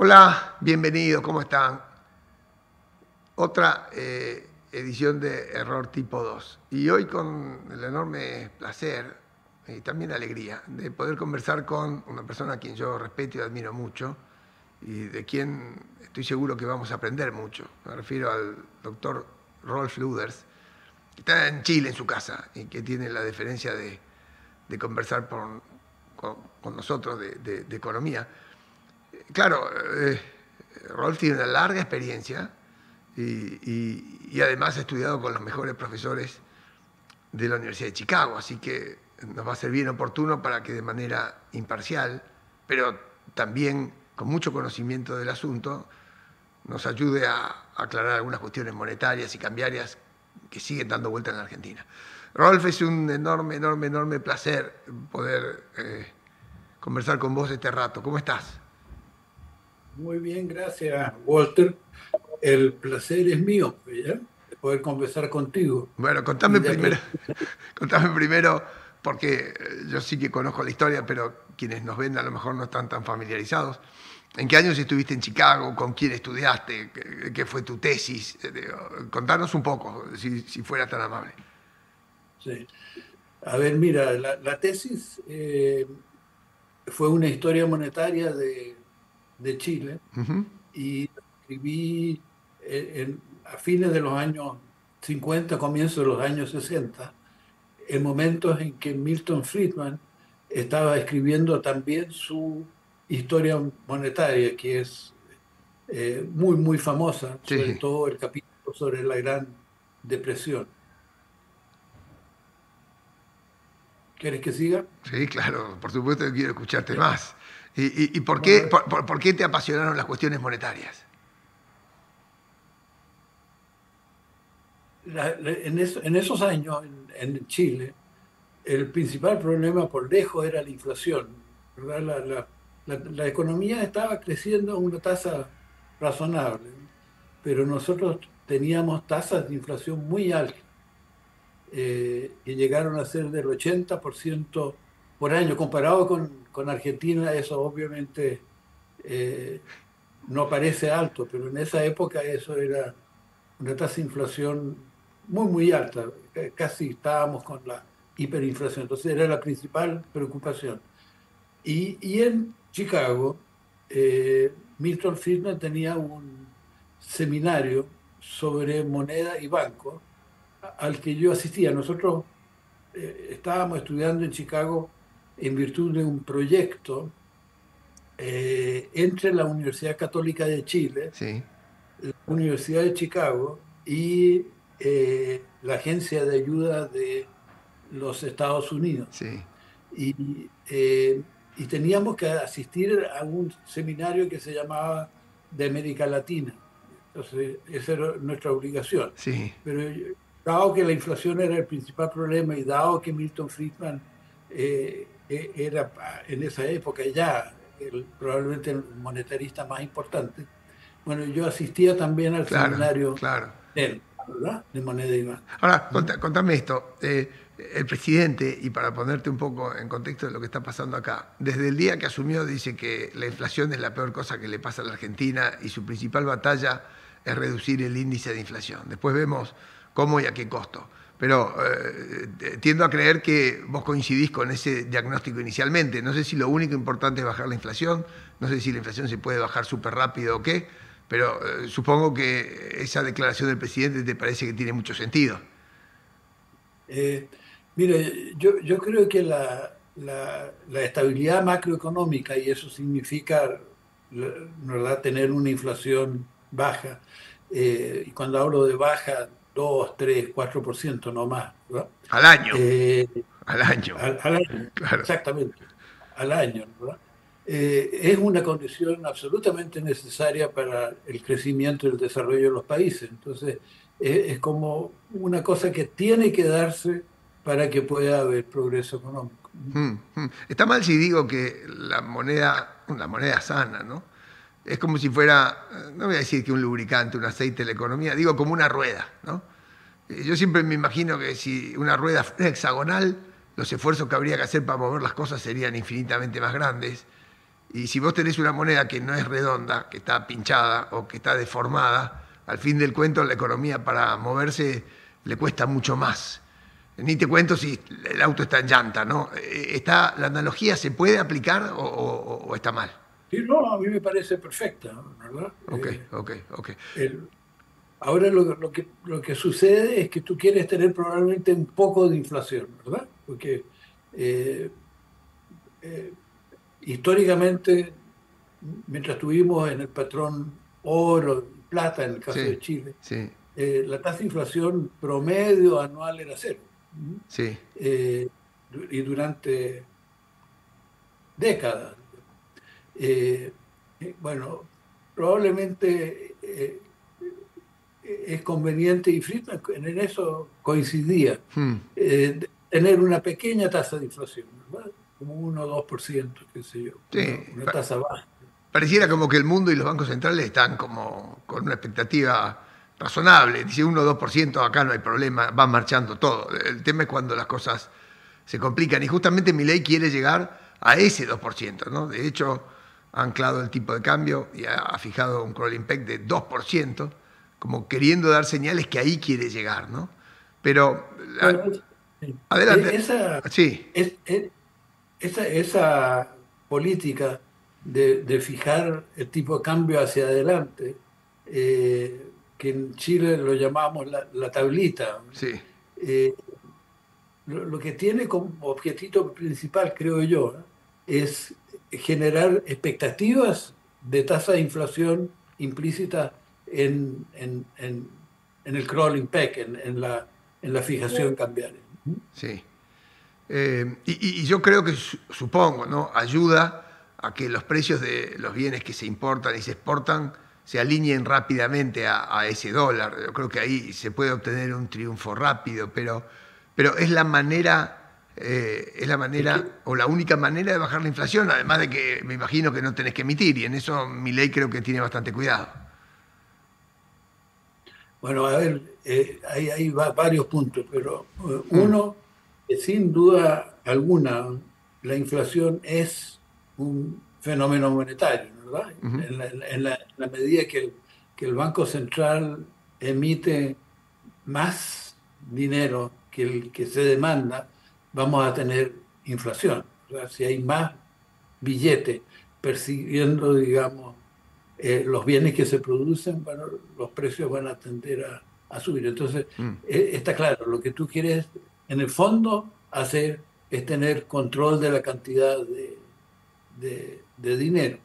Hola, bienvenidos, ¿cómo están? Otra edición de Error Tipo 2. Y hoy con el enorme placer y también alegría de poder conversar con una persona a quien yo respeto y admiro mucho y de quien estoy seguro que vamos a aprender mucho. Me refiero al doctor Rolf Luders, que está en Chile, en su casa, y que tiene la deferencia de conversar con nosotros de economía. Claro, Rolf tiene una larga experiencia y además ha estudiado con los mejores profesores de la Universidad de Chicago, así que nos va a ser bien oportuno para que de manera imparcial, pero también con mucho conocimiento del asunto, nos ayude a aclarar algunas cuestiones monetarias y cambiarias que siguen dando vuelta en la Argentina. Rolf, es un enorme placer poder conversar con vos este rato. ¿Cómo estás? Muy bien, gracias, Walter. El placer es mío, ¿ya? De poder conversar contigo Bueno, y de aprender. contame primero, porque yo sí que conozco la historia, pero quienes nos ven a lo mejor no están tan familiarizados. ¿En qué años estuviste en Chicago? ¿Con quién estudiaste? ¿Qué fue tu tesis? Contanos un poco, si fuera tan amable. Sí. A ver, mira, la tesis fue una historia monetaria de Chile y la escribí a fines de los años 50, comienzos de los años 60, en momentos en que Milton Friedman estaba escribiendo también su historia monetaria, que es muy famosa, sobre Sí, todo el capítulo sobre la Gran Depresión. ¿Quieres que siga? sí, claro, por supuesto que quiero escucharte Ya. más. ¿Y por Bueno, qué, por qué te apasionaron las cuestiones monetarias? en esos años en Chile, el principal problema por lejos era la inflación, ¿verdad? La economía estaba creciendo a una tasa razonable, ¿no? Pero nosotros teníamos tasas de inflación muy altas, que llegaron a ser del 80% por año. Comparado con Argentina, eso obviamente eh, no parece alto, pero en esa época eso era una tasa de inflación muy alta. Casi estábamos con la hiperinflación. Entonces era la principal preocupación. Y en Chicago, Milton Friedman tenía un seminario sobre moneda y banco al que yo asistía. Nosotros estábamos estudiando en Chicago en virtud de un proyecto entre la Universidad Católica de Chile, Sí, la Universidad de Chicago y la Agencia de Ayuda de los Estados Unidos. sí. Y teníamos que asistir a un seminario que se llamaba de América Latina. Entonces, esa era nuestra obligación. Sí. Pero dado que la inflación era el principal problema y dado que Milton Friedman era en esa época ya probablemente el monetarista más importante, bueno, yo asistía también al Claro, seminario claro. de él, ¿verdad? De moneda y banco. Ahora, ¿Mm? contame esto. El presidente, y para ponerte un poco en contexto de lo que está pasando acá, desde el día que asumió dice que la inflación es la peor cosa que le pasa a la Argentina y su principal batalla es reducir el índice de inflación. Después vemos cómo y a qué costo. Pero tiendo a creer que vos coincidís con ese diagnóstico inicialmente. No sé si lo único importante es bajar la inflación, no sé si la inflación se puede bajar súper rápido o qué, pero supongo que esa declaración del presidente te parece que tiene mucho sentido. Eh, Mire, yo creo que la estabilidad macroeconómica, y eso significa, ¿verdad?, tener una inflación baja, y cuando hablo de baja, 2 3 4% no más, ¿verdad? Al año, Eh, al año, al año, claro. exactamente, al año, ¿verdad? Es una condición absolutamente necesaria para el crecimiento y el desarrollo de los países. Entonces, es como una cosa que tiene que darse para que pueda haber progreso económico. Está mal si digo que la moneda sana, ¿no? Es como si fuera, no voy a decir que un lubricante, un aceite de la economía, digo como una rueda, ¿no? Yo siempre me imagino que si una rueda fuera hexagonal, los esfuerzos que habría que hacer para mover las cosas serían infinitamente más grandes. Y si vos tenés una moneda que no es redonda, que está pinchada o que está deformada, al fin del cuento la economía para moverse le cuesta mucho más. Ni te cuento si el auto está en llanta, ¿no? ¿La analogía se puede aplicar o está mal? Sí, no, a mí me parece perfecta, ¿verdad? Ok, ok, ok. El- Ahora lo que sucede es que tú quieres tener probablemente un poco de inflación, ¿verdad? Porque eh, eh, históricamente, mientras tuvimos en el patrón oro y plata, en el caso Sí, de Chile, sí, la tasa de inflación promedio anual era cero. ¿Mm? sí. Eh, y durante décadas. Eh, bueno, probablemente es conveniente, y Friedman en eso coincidía, Hmm. tener una pequeña tasa de inflación, ¿verdad? Como 1 o 2%, qué sé yo, Sí, una tasa baja de pareciera como inflación. que el mundo y los bancos centrales están como con una expectativa razonable. Dice 1 o 2%, acá no hay problema, va marchando todo. El tema es cuando las cosas se complican. Y justamente Milei quiere llegar a ese 2%, ¿no? De hecho, ha anclado el tipo de cambio y ha fijado un crawling peg de 2%, como queriendo dar señales que ahí quiere llegar, ¿no? Pero, Bueno, adelante. esa, Sí, es- es- esa política de fijar el tipo de cambio hacia adelante, que en Chile lo llamamos la tablita, sí. eh, lo que tiene como objetivo principal, creo yo, ¿no? Es generar expectativas de tasa de inflación implícita en el crawling peg, en la fijación cambiaria. Sí. Y yo creo que, supongo, ¿no? Ayuda a que los precios de los bienes que se importan y se exportan se alineen rápidamente a ese dólar. Yo creo que ahí se puede obtener un triunfo rápido, pero es la Es manera que, o la única manera de bajar la inflación, además de que me imagino que no tenés que emitir, y en eso mi ley creo que tiene bastante cuidado. bueno, a ver, hay varios puntos, pero Mm, uno, que sin duda alguna, la inflación es un fenómeno monetario, ¿verdad? ujú, En la medida que el Banco Central emite más dinero que el que se demanda, vamos a tener inflación, ¿verdad? Si hay más billetes persiguiendo, digamos, los bienes que se producen, bueno, los precios van a tender a subir. Entonces, mm, está claro, lo que tú quieres en el fondo hacer es tener control de la cantidad de dinero.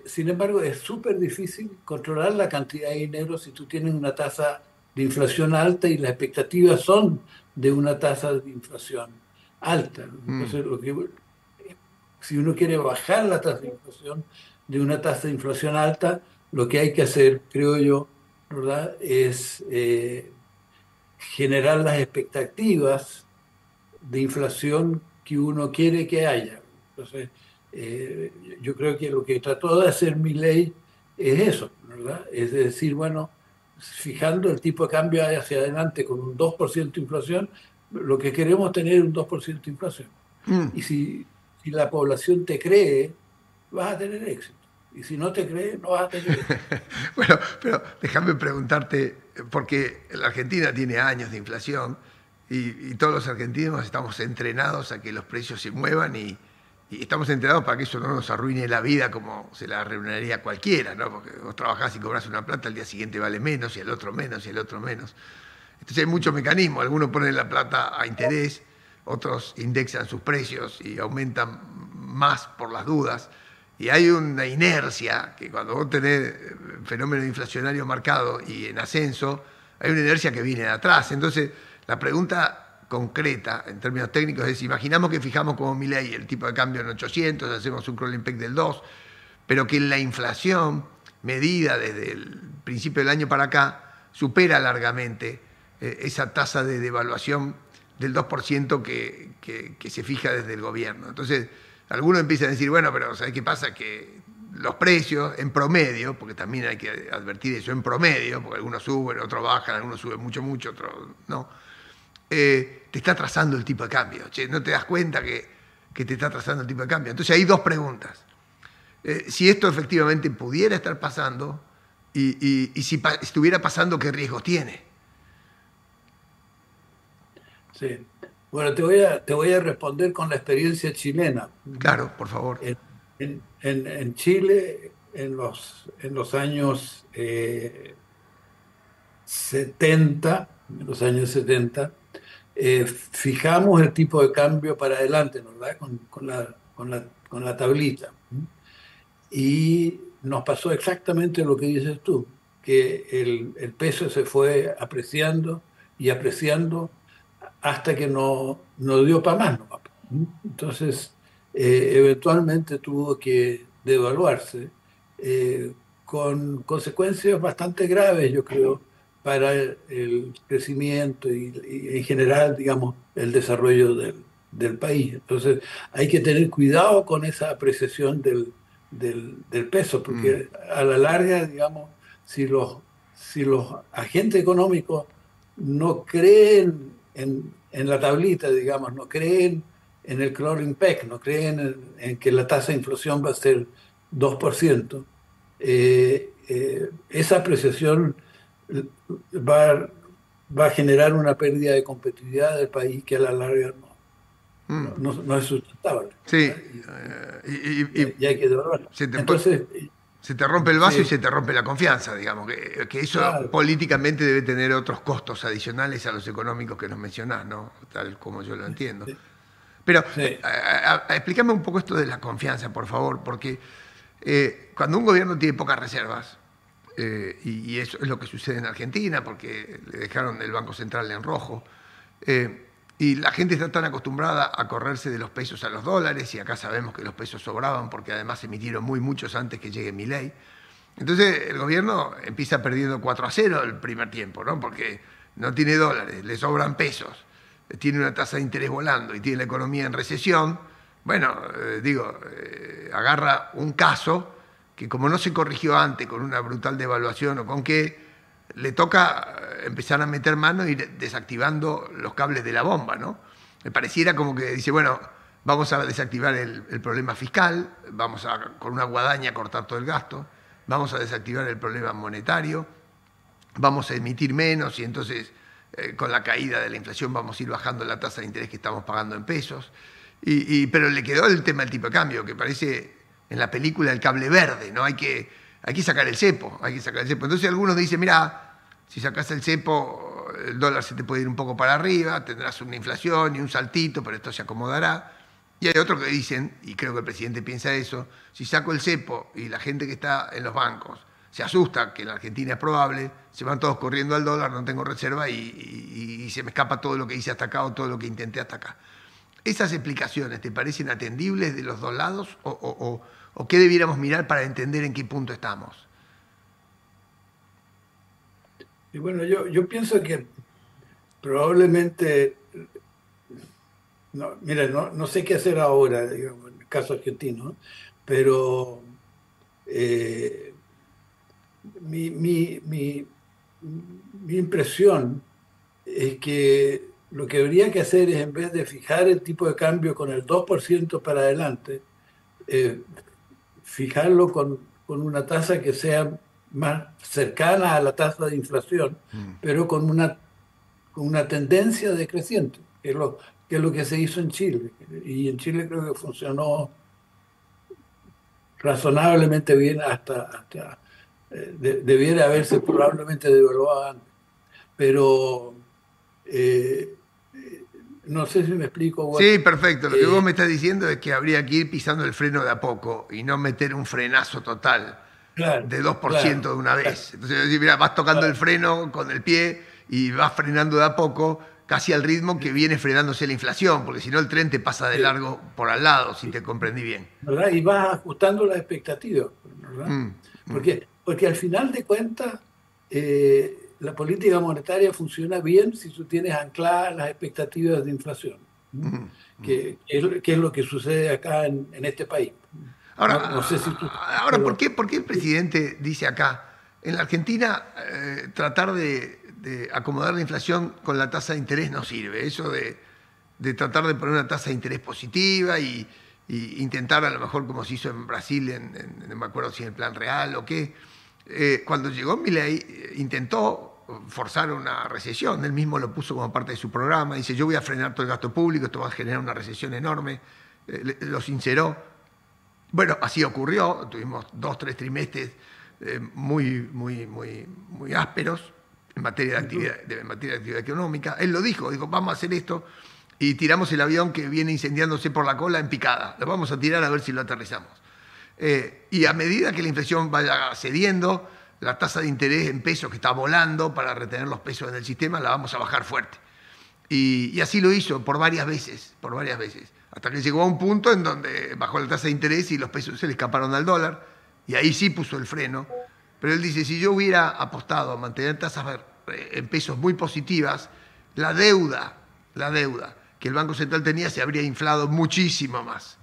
Sin embargo, es súper difícil controlar la cantidad de dinero si tú tienes una tasa de inflación alta y las expectativas son de una tasa de inflación alta, ¿no? mm. Entonces, si uno quiere bajar la tasa de inflación de una tasa de inflación alta, lo que hay que hacer, creo yo, ¿verdad?, es generar las expectativas de inflación que uno quiere que haya. Entonces, yo creo que lo que trató de hacer Milei es eso, ¿verdad? Es decir, bueno, fijando el tipo de cambio hacia adelante con un 2% de inflación, lo que queremos es tener un 2% de inflación. Mm. Y si la población te cree, vas a tener éxito. Y si no te cree, no vas a tener éxito. Bueno, pero déjame preguntarte, porque la Argentina tiene años de inflación y todos los argentinos estamos entrenados a que los precios se muevan y estamos entrenados para que eso no nos arruine la vida como se la arruinaría cualquiera, ¿no? Porque vos trabajás y cobras una plata, al día siguiente vale menos y el otro menos y el otro menos. Entonces hay muchos mecanismos, algunos ponen la plata a interés, otros indexan sus precios y aumentan más por las dudas. Y hay una inercia que cuando vos tenés fenómeno inflacionario marcado y en ascenso, hay una inercia que viene de atrás. Entonces, la pregunta concreta en términos técnicos es, imaginamos que fijamos como Milei el tipo de cambio en 800, hacemos un crawling peg del 2, pero que la inflación medida desde el principio del año para acá supera largamente esa tasa de devaluación del 2% que se fija desde el gobierno. Entonces, algunos empiezan a decir, bueno, pero ¿sabes qué pasa? Que los precios en promedio, porque también hay que advertir eso, en promedio, porque algunos suben, otros bajan, algunos suben mucho, mucho, otros no, te está trazando el tipo de cambio. Che, no te das cuenta que te está trazando el tipo de cambio. Entonces hay dos preguntas. Si esto efectivamente pudiera estar pasando y si estuviera pasando, ¿qué riesgos tiene? Sí. Bueno, te voy a responder con la experiencia chilena. Claro, por favor. En Chile, en los años 70, en los años 70, fijamos el tipo de cambio para adelante, ¿no? ¿Verdad? Con la tablita. Y nos pasó exactamente lo que dices tú, que el peso se fue apreciando y apreciando hasta que no dio para más, ¿no? Entonces, eventualmente tuvo que devaluarse, eh, con consecuencias bastante graves, yo creo, para el crecimiento y en general, digamos, el desarrollo del país. Entonces, hay que tener cuidado con esa apreciación del peso, Mm, porque a la larga, digamos, si si los agentes económicos no creen en la tablita, digamos, no creen en el crawling peg, no creen en que la tasa de inflación va a ser 2%, esa apreciación va, va a generar una pérdida de competitividad del país que a la larga mm. no es sustentable, Sí, ¿verdad? Y hay que devolverlo. se te, Entonces, se te rompe el vaso y sí, se te rompe la confianza, digamos, que eso claro, políticamente debe tener otros costos adicionales a los económicos que nos mencionás, ¿no? Tal como yo lo entiendo. sí, Pero sí. explícame un poco esto de la confianza, por favor, porque cuando un gobierno tiene pocas reservas, y eso es lo que sucede en Argentina, porque le dejaron el Banco Central en rojo, y la gente está tan acostumbrada a correrse de los pesos a los dólares, y acá sabemos que los pesos sobraban porque además se emitieron muchos antes que llegue Milei. Entonces el gobierno empieza perdiendo 4-0 el primer tiempo, ¿no? Porque no tiene dólares, le sobran pesos, tiene una tasa de interés volando y tiene la economía en recesión. Bueno, agarra un caso que como no se corrigió antes con una brutal devaluación o con qué, le toca empezar a meter mano y ir desactivando los cables de la bomba, ¿no? Me pareciera como que dice, bueno, vamos a desactivar el problema fiscal, vamos a con una guadaña cortar todo el gasto, vamos a desactivar el problema monetario, vamos a emitir menos y entonces con la caída de la inflación vamos a ir bajando la tasa de interés que estamos pagando en pesos. Pero le quedó el tema del tipo de cambio, que parece en la película el cable verde, ¿no? Hay que sacar el cepo, hay que sacar el cepo. Entonces algunos dicen, mira, si sacas el cepo, el dólar se te puede ir un poco para arriba, tendrás una inflación y un saltito, pero esto se acomodará. Y hay otros que dicen, y creo que el presidente piensa eso, si saco el cepo y la gente que está en los bancos se asusta, que en la Argentina es probable, se van todos corriendo al dólar, no tengo reserva y se me escapa todo lo que hice hasta acá o todo lo que intenté hasta acá. ¿Esas explicaciones te parecen atendibles de los dos lados o qué debiéramos mirar para entender en qué punto estamos? Y bueno, yo pienso que probablemente, no, mira, no sé qué hacer ahora, digamos, en el caso argentino, pero eh, mi, mi, mi, mi impresión es que lo que habría que hacer es, en vez de fijar el tipo de cambio con el 2% para adelante, eh, fijarlo con una tasa que sea más cercana a la tasa de inflación, pero con una tendencia decreciente, que es lo que se hizo en Chile. Y en Chile creo que funcionó razonablemente bien hasta debiera haberse probablemente devaluado antes. Pero eh, no sé si me explico, Sí, Walter. perfecto. Lo que vos Eh, me estás diciendo es que habría que ir pisando el freno de a poco y no meter un frenazo total claro, de 2% claro, de una claro, vez. Entonces, mira, vas tocando el claro. freno con el pie y vas frenando de a poco, casi al ritmo que viene frenándose la inflación, porque si no el tren te pasa de Sí, largo por al lado, si sí, te comprendí bien. ¿verdad? Y vas ajustando las expectativas, ¿verdad? Mm, mm, Porque al final de cuentas, la política monetaria funciona bien si tú tienes ancladas las expectativas de inflación, ¿m? mm. Que es lo que sucede acá en este país. No sé si tú... Ahora, ¿por qué el presidente dice acá, en la Argentina, tratar de acomodar la inflación con la tasa de interés no sirve? Eso de tratar de poner una tasa de interés positiva y intentar a lo mejor como se hizo en Brasil, no me acuerdo si en el Plan Real o qué. Cuando llegó Milei intentó forzar una recesión, él mismo lo puso como parte de su programa, dice yo voy a frenar todo el gasto público, esto va a generar una recesión enorme, lo sinceró. Bueno, así ocurrió, tuvimos 2, 3 trimestres muy ásperos en materia en materia de actividad económica. Él lo dijo, vamos a hacer esto y tiramos el avión que viene incendiándose por la cola en picada, lo vamos a tirar a ver si lo aterrizamos. Y a medida que la inflación vaya cediendo, la tasa de interés en pesos que está volando para retener los pesos en el sistema, la vamos a bajar fuerte. Y así lo hizo por varias veces, hasta que llegó a un punto en donde bajó la tasa de interés y los pesos se le escaparon al dólar, y ahí sí puso el freno. Pero él dice, si yo hubiera apostado a mantener tasas en pesos muy positivas, la deuda que el Banco Central tenía se habría inflado muchísimo más.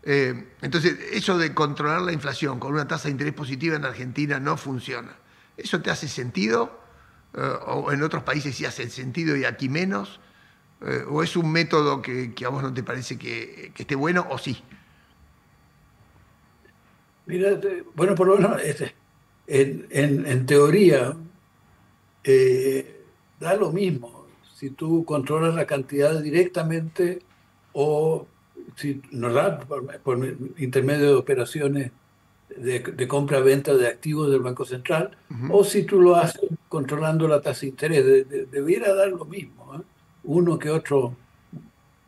Entonces, eso de controlar la inflación con una tasa de interés positiva en Argentina no funciona. ¿Eso te hace sentido? ¿O en otros países sí hace sentido y aquí menos? ¿O es un método que a vos no te parece que esté bueno o sí? Mira, bueno, por lo menos en teoría da lo mismo si tú controlas la cantidad directamente o si, ¿verdad? Por intermedio de operaciones de compra-venta de activos del Banco Central, o si tú lo haces controlando la tasa de interés. Debiera dar lo mismo, ¿eh? Uno que otro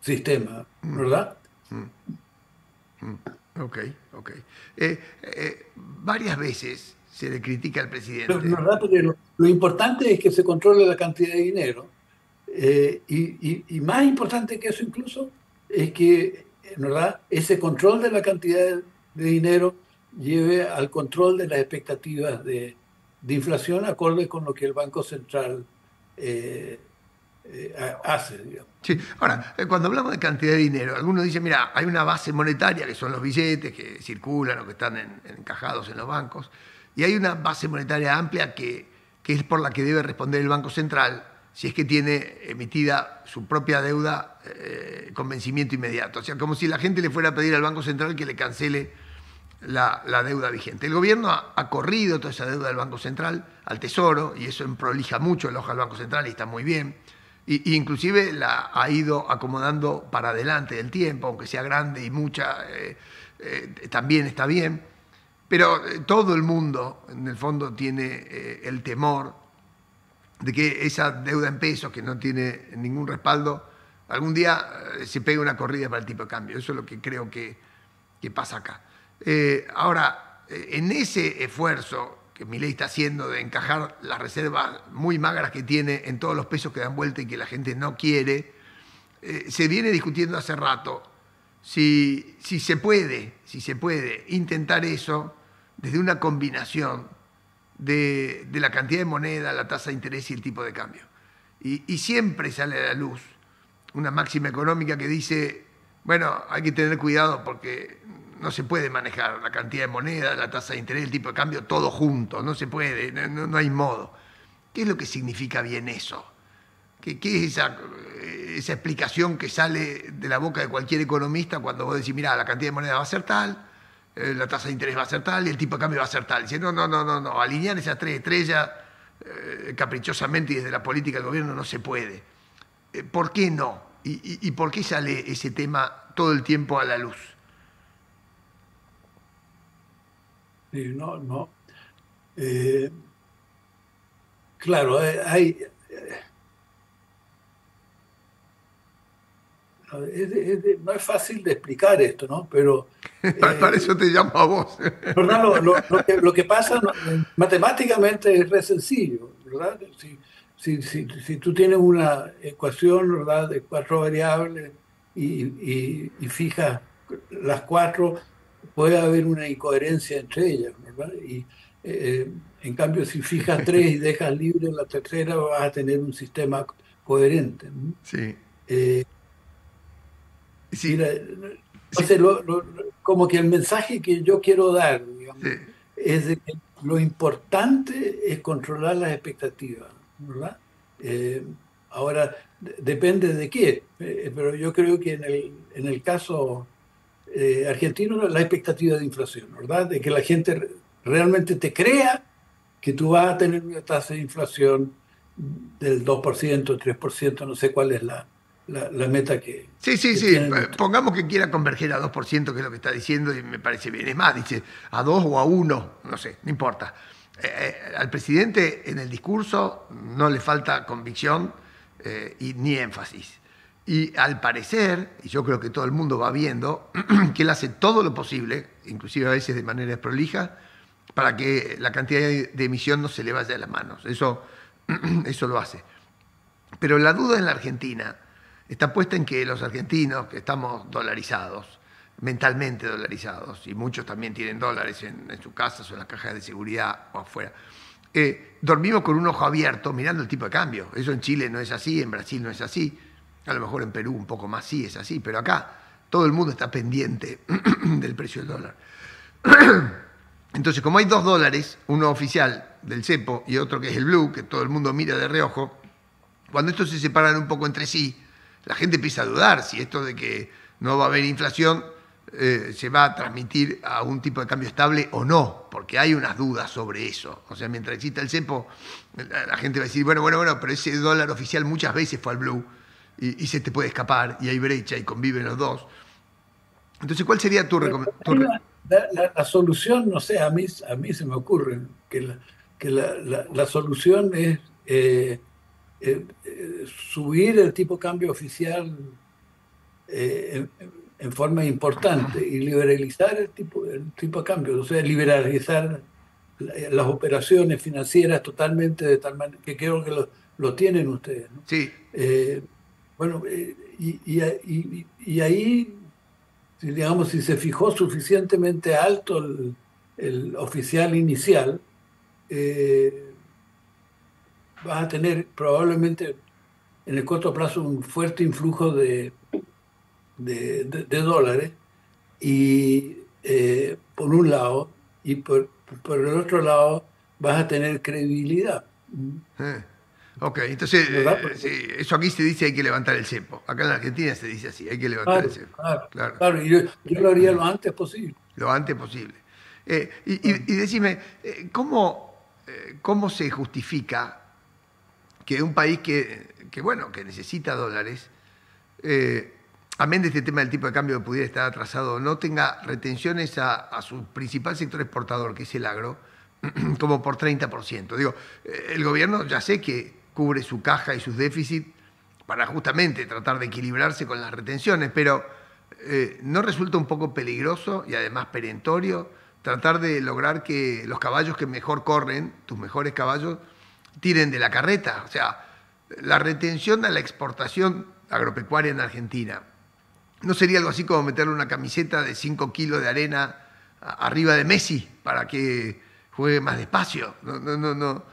sistema, ¿verdad? Ok. Varias veces se le critica al presidente. ¿Verdad? Porque lo importante es que se controle la cantidad de dinero. Y más importante que eso incluso es que, ¿verdad?, ese control de la cantidad de dinero lleve al control de las expectativas de inflación acorde con lo que el Banco Central hace, digamos. Sí. Ahora, cuando hablamos de cantidad de dinero, algunos dicen, mira, hay una base monetaria que son los billetes que circulan o que están encajados en los bancos, y hay una base monetaria amplia que es por la que debe responder el Banco Central si es que tiene emitida su propia deuda con vencimiento inmediato. O sea, como si la gente le fuera a pedir al Banco Central que le cancele la deuda vigente. El gobierno ha corrido toda esa deuda del Banco Central al Tesoro, y eso prolija mucho el ojo del Banco Central y está muy bien. Y inclusive la ha ido acomodando para adelante del tiempo, aunque sea grande y mucha, también está bien. Pero todo el mundo, en el fondo, tiene el temor de que esa deuda en pesos, que no tiene ningún respaldo, algún día se pegue una corrida para el tipo de cambio. Eso es lo que creo que pasa acá. Ahora, en ese esfuerzo que Milei está haciendo de encajar las reservas muy magras que tiene en todos los pesos que dan vuelta y que la gente no quiere, se viene discutiendo hace rato si se puede intentar eso desde una combinación de la cantidad de moneda, la tasa de interés y el tipo de cambio. Y siempre sale a la luz una máxima económica que dice, bueno, hay que tener cuidado porque no se puede manejar la cantidad de moneda, la tasa de interés, el tipo de cambio, todo junto, no se puede, no hay modo. ¿Qué es lo que significa bien eso? ¿Qué es esa explicación que sale de la boca de cualquier economista cuando vos decís, mira, la cantidad de moneda va a ser tal, la tasa de interés va a ser tal y el tipo de cambio va a ser tal? Dice, no, alinear esas tres estrellas caprichosamente y desde la política del gobierno no se puede. ¿Por qué no? ¿Y por qué sale ese tema todo el tiempo a la luz? Sí, no. Claro, no es fácil de explicar esto, ¿no? Pero Para eso te llamo a vos. ¿verdad? Lo que pasa matemáticamente es re sencillo, ¿verdad? Si tú tienes una ecuación, ¿verdad?, de 4 variables y fijas las 4, puede haber una incoherencia entre ellas, ¿verdad? Y en cambio, si fijas 3 y dejas libre la tercera, vas a tener un sistema coherente, ¿no? Sí. Sí. Mira, entonces, como que el mensaje que yo quiero dar, digamos, Sí. es de que lo importante es controlar las expectativas, ¿verdad? Ahora, depende de qué, pero yo creo que en el caso argentino la expectativa de inflación, ¿verdad? De que la gente realmente te crea que tú vas a tener una tasa de inflación del 2%, 3%, no sé cuál es la meta Sí, sí, que sí. tienen ustedes. Pongamos que quiera converger a 2%, que es lo que está diciendo, y me parece bien. Es más, dice a 2 o a uno, no sé, no importa. Al presidente en el discurso no le falta convicción y ni énfasis. Y al parecer, y yo creo que todo el mundo va viendo, que él hace todo lo posible, inclusive a veces de manera desprolija, para que la cantidad de emisión no se le vaya de las manos. Eso lo hace. Pero la duda en la Argentina está puesta en que los argentinos, que estamos dolarizados, mentalmente dolarizados, y muchos también tienen dólares en sus casas o en las cajas de seguridad o afuera, dormimos con un ojo abierto mirando el tipo de cambio. Eso en Chile no es así, en Brasil no es así, a lo mejor en Perú un poco más sí es así, pero acá todo el mundo está pendiente del precio del dólar. Entonces, como hay dos dólares, uno oficial del cepo y otro que es el blue, que todo el mundo mira de reojo, cuando estos se separan un poco entre sí, la gente empieza a dudar si esto de que no va a haber inflación se va a transmitir a un tipo de cambio estable o no, porque hay unas dudas sobre eso. O sea, mientras exista el cepo, la gente va a decir, bueno, pero ese dólar oficial muchas veces fue al blue y se te puede escapar y hay brecha y conviven los dos. Entonces, ¿cuál sería tu Pero recomendación? la solución, no sé, a mí se me ocurre que la solución es subir el tipo de cambio oficial en forma importante y liberalizar el tipo de cambio, o sea, liberalizar las operaciones financieras totalmente de tal manera que creo que lo tienen ustedes, ¿no? Sí, Eh, bueno, y ahí, digamos, si se fijó suficientemente alto el oficial inicial, eh, vas a tener probablemente en el corto plazo un fuerte influjo de dólares y por un lado, y por el otro lado vas a tener credibilidad, eh, ok, entonces, ¿verdad? sí, Porque, eso aquí se dice hay que levantar el cepo. Acá en la Argentina se dice así, hay que levantar el claro, cepo. claro, Claro. claro, y yo lo haría lo antes posible. Lo antes posible. Claro. Y decime, ¿cómo se justifica que un país bueno, que necesita dólares, amén de este tema del tipo de cambio que pudiera estar atrasado, no tenga retenciones a su principal sector exportador, que es el agro, como por 30%? Digo, el gobierno ya sé que cubre su caja y sus déficits para justamente tratar de equilibrarse con las retenciones, pero ¿no resulta un poco peligroso y además perentorio tratar de lograr que los caballos que mejor corren, tus mejores caballos, tiren de la carreta? O sea, la retención a la exportación agropecuaria en Argentina, ¿no sería algo así como meterle una camiseta de 5 kilos de arena arriba de Messi para que juegue más despacio? No, no, no, no.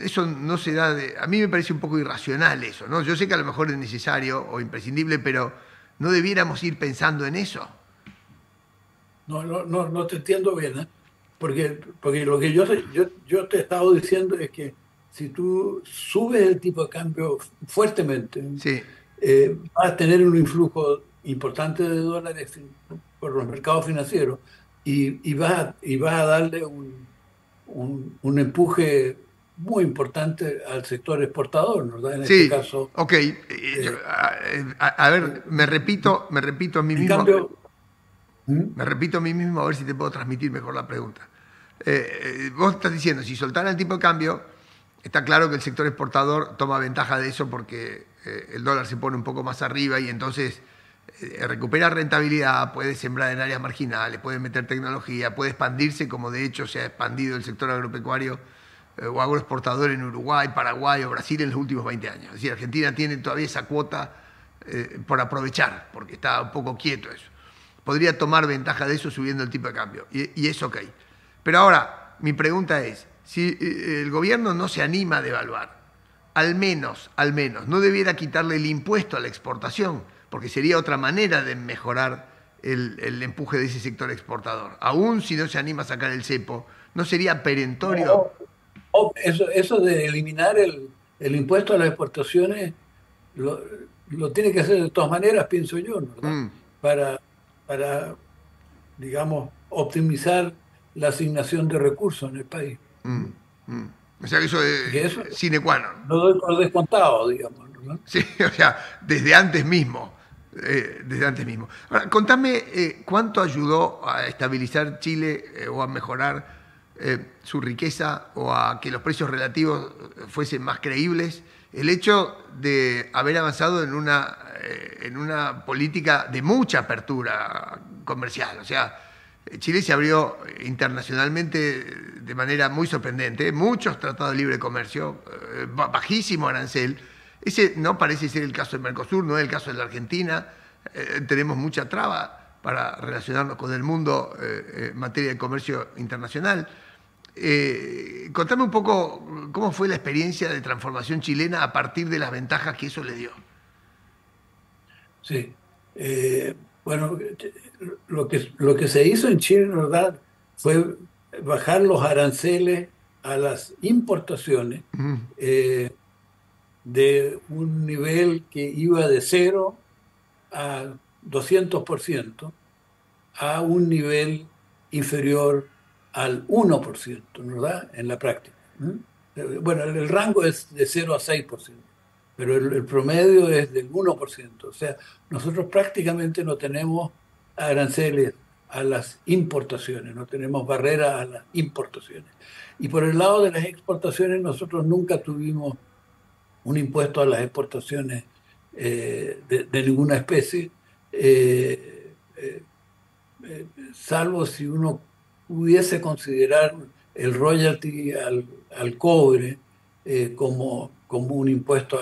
Eso no se da de... A mí me parece un poco irracional eso, ¿no? Yo sé que a lo mejor es necesario o imprescindible, pero no debiéramos ir pensando en eso. No te entiendo bien, ¿eh? Porque lo que yo te he estado diciendo es que si tú subes el tipo de cambio fuertemente, Sí, vas a tener un influjo importante de dólares por los mercados financieros y vas a darle un empuje muy importante al sector exportador, ¿verdad? En este sí, caso, ok. eh, A ver, me repito a mí en mismo. cambio, ¿Mm? Me repito a mí mismo a ver si te puedo transmitir mejor la pregunta. Vos estás diciendo, si soltara el tipo de cambio, está claro que el sector exportador toma ventaja de eso porque el dólar se pone un poco más arriba y entonces recupera rentabilidad, puede sembrar en áreas marginales, puede meter tecnología, puede expandirse como de hecho se ha expandido el sector agropecuario o agroexportador en Uruguay, Paraguay o Brasil en los últimos 20 años. Es decir, Argentina tiene todavía esa cuota por aprovechar, porque está un poco quieto eso. Podría tomar ventaja de eso subiendo el tipo de cambio, y es ok. Pero ahora, mi pregunta es, si el gobierno no se anima a devaluar, al menos, no debiera quitarle el impuesto a la exportación, porque sería otra manera de mejorar el empuje de ese sector exportador. Aún si no se anima a sacar el cepo, ¿no sería perentorio? No, eso de eliminar el impuesto a las exportaciones lo, lo tiene que hacer de todas maneras, pienso yo, ¿no? ¿Verdad? Mm, para, digamos, optimizar la asignación de recursos en el país. Mm, mm. O sea que eso Así que eso es sine qua non. lo doy por descontado, digamos, ¿no? Sí, o sea, desde antes mismo. Desde antes mismo. Ahora, contame cuánto ayudó a estabilizar Chile o a mejorar su riqueza o a que los precios relativos fuesen más creíbles el hecho de haber avanzado en una política de mucha apertura comercial. O sea, Chile se abrió internacionalmente de manera muy sorprendente, muchos tratados de libre comercio, bajísimo arancel. Ese no parece ser el caso del Mercosur, no es el caso de la Argentina. Tenemos mucha traba para relacionarnos con el mundo en materia de comercio internacional. Contame un poco cómo fue la experiencia de transformación chilena a partir de las ventajas que eso le dio. Sí. Eh, bueno, lo que se hizo en Chile, en verdad, fue bajar los aranceles a las importaciones Mm, eh, de un nivel que iba de 0 a 200% a un nivel inferior al 1%, ¿verdad? En la práctica. ¿Mm? Bueno, el rango es de 0 a 6%, pero el promedio es del 1%. O sea, nosotros prácticamente no tenemos aranceles a las importaciones, no tenemos barreras a las importaciones. Y por el lado de las exportaciones, nosotros nunca tuvimos un impuesto a las exportaciones de ninguna especie. Salvo si uno pudiese considerar el royalty al cobre como un impuesto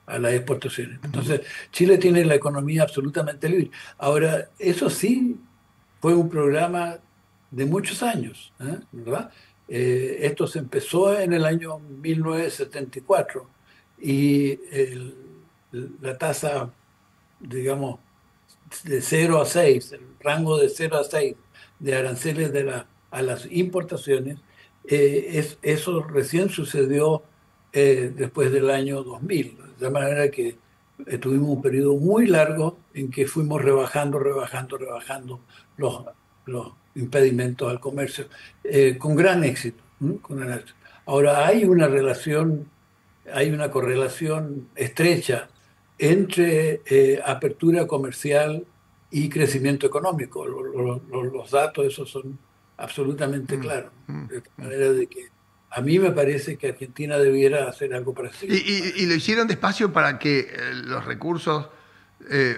a las exportaciones. ujú. Entonces, Chile tiene la economía absolutamente libre. Ahora, eso sí fue un programa de muchos años, ¿verdad? Esto se empezó en el año 1974 y la tasa, digamos, de 0 a 6, el rango de 0 a 6 de aranceles a las importaciones, eso recién sucedió después del año 2000, de manera que tuvimos un periodo muy largo en que fuimos rebajando los, los impedimentos al comercio, con gran éxito, ¿no? Con gran éxito. Ahora hay una correlación estrecha entre apertura comercial y crecimiento económico. Los datos esos son absolutamente Mm, claros. mm, De tal mm. manera de que a mí me parece que Argentina debiera hacer algo parecido. Y lo hicieron despacio para que los recursos